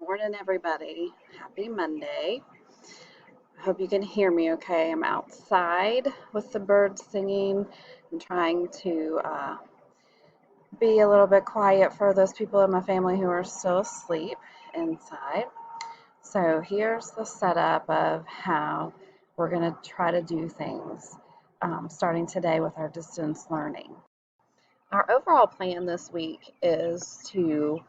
Morning, everybody. Happy Monday. I hope you can hear me okay. I'm outside with the birds singing. I'm trying to be a little bit quiet for those people in my family who are still asleep inside. So, here's the setup of how we're going to try to do things starting today with our distance learning. Our overall plan this week is to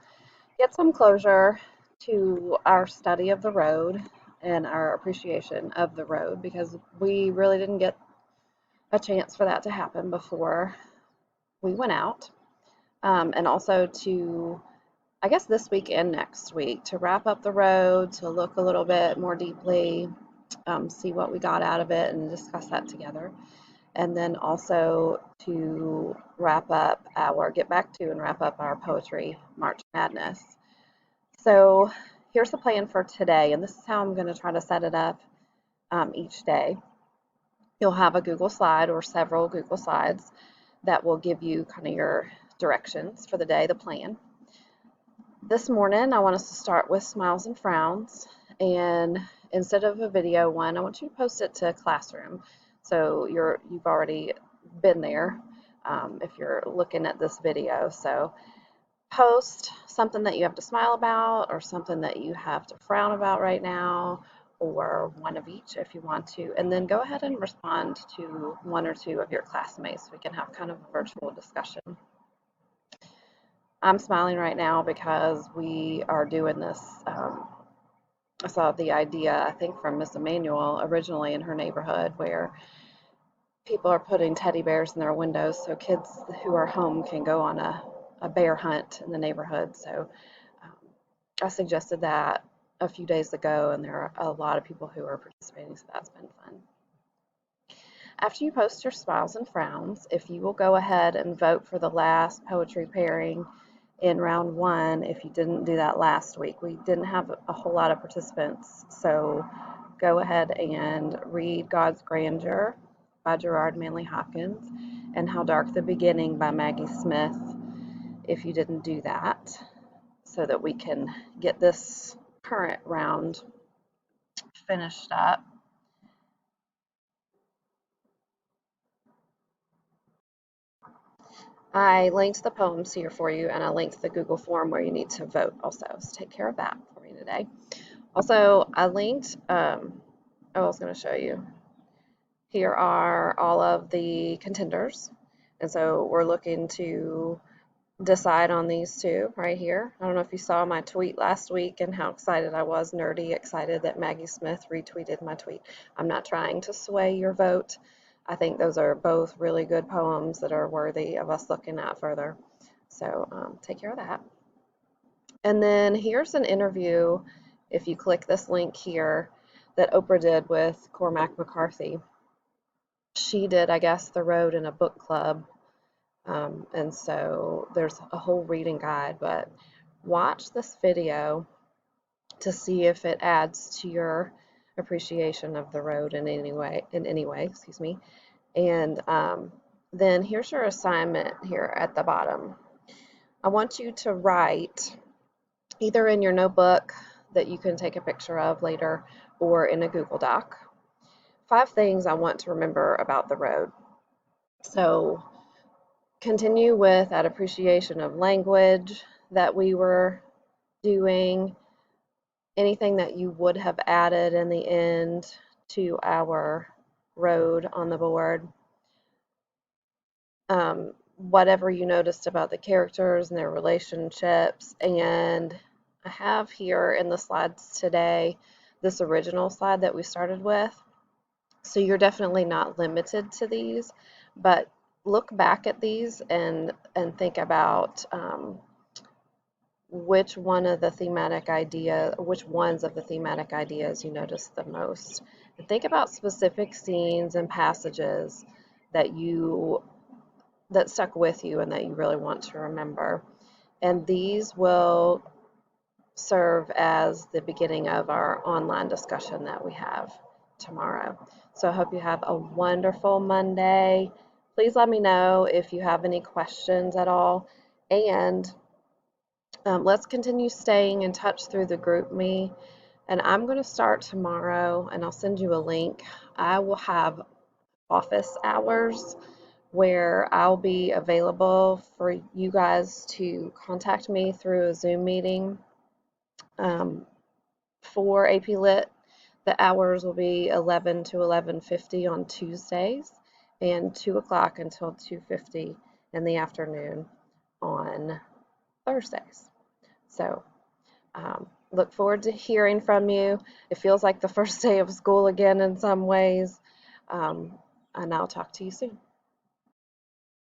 get some closure to our study of the road and our appreciation of the road because we really didn't get a chance for that to happen before we went out. And also to, I guess, this week and next week to wrap up the road, to look a little bit more deeply, see what we got out of it, and discuss that together. And then also to get back to and wrap up our poetry March Madness. So here's the plan for today, and this is how I'm going to try to set it up each day. You'll have a Google slide or several Google slides that will give you kind of your directions for the day, the plan. This morning, I want us to start with Smiles and Frowns, and instead of a video one, I want you to post it to Classroom. So you've already been there if you're looking at this video. So post something that you have to smile about or something that you have to frown about right now, or one of each if you want to, and then go ahead and respond to one or two of your classmates. We can have kind of a virtual discussion. I'm smiling right now because we are doing this. I saw the idea, I think, from Miss Emanuel originally in her neighborhood, where people are putting teddy bears in their windows so kids who are home can go on a bear hunt in the neighborhood. So I suggested that a few days ago, and there are a lot of people who are participating, so that's been fun. After you post your smiles and frowns, if you will go ahead and vote for the last poetry pairing in round one, if you didn't do that last week, we didn't have a whole lot of participants, so go ahead and read God's Grandeur by Gerard Manley Hopkins and How Dark the Beginning by Maggie Smith if you didn't do that, so that we can get this current round finished up. I linked the poems here for you, and I linked the Google form where you need to vote also. So take care of that for me today. Also, I linked, I was going to show you. Here are all of the contenders. And so we're looking to decide on these two right here. I don't know if you saw my tweet last week and how excited I was, nerdy excited that Maggie Smith retweeted my tweet. I'm not trying to sway your vote. I think those are both really good poems that are worthy of us looking at further. So take care of that. And then here's an interview, if you click this link here, that Oprah did with Cormac McCarthy. She did, I guess, The Road in a book club. And so there's a whole reading guide, but watch this video to see if it adds to your appreciation of the road in any way, excuse me. And then here's your assignment here at the bottom. I want you to write either in your notebook that you can take a picture of later or in a Google Doc 5 things I want to remember about the road. So continue with that appreciation of language that we were doing, anything that you would have added in the end to our road on the board, whatever you noticed about the characters and their relationships. And I have here in the slides today this original slide that we started with. So you're definitely not limited to these, but look back at these and think about which ones of the thematic ideas you noticed the most. And think about specific scenes and passages that stuck with you and that you really want to remember. And these will serve as the beginning of our online discussion that we have tomorrow. So I hope you have a wonderful Monday. Please let me know if you have any questions at all. And Let's continue staying in touch through the GroupMe. And I'm going to start tomorrow, and I'll send you a link. I will have office hours where I'll be available for you guys to contact me through a Zoom meeting. For AP Lit, the hours will be 11 to 11:50 on Tuesdays and 2 o'clock until 2:50 in the afternoon on Thursdays. So look forward to hearing from you. It feels like the first day of school again in some ways, and I'll talk to you soon.